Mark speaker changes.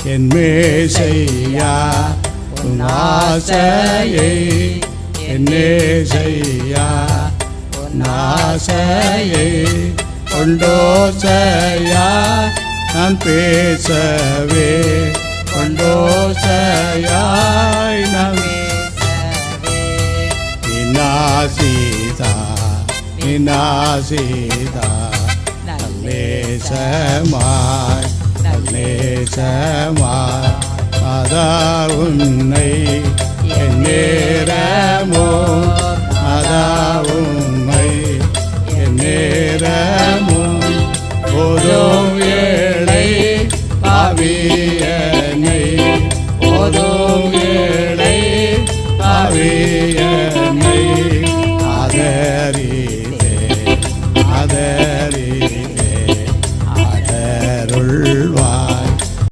Speaker 1: என் மேசையா உன் ஆசையை என்னேசையா உன் ஆசையை கொண்டோசையா நான் பேசவே கொண்டோசையாய் நான் நினாசிதா நினாசிதா நல்லேசமாய் நல்லேசமாய் அதா உன்னை என் நேரமோ அதா உன்னை என் நேரமோ போதும் ஏழை பாவிய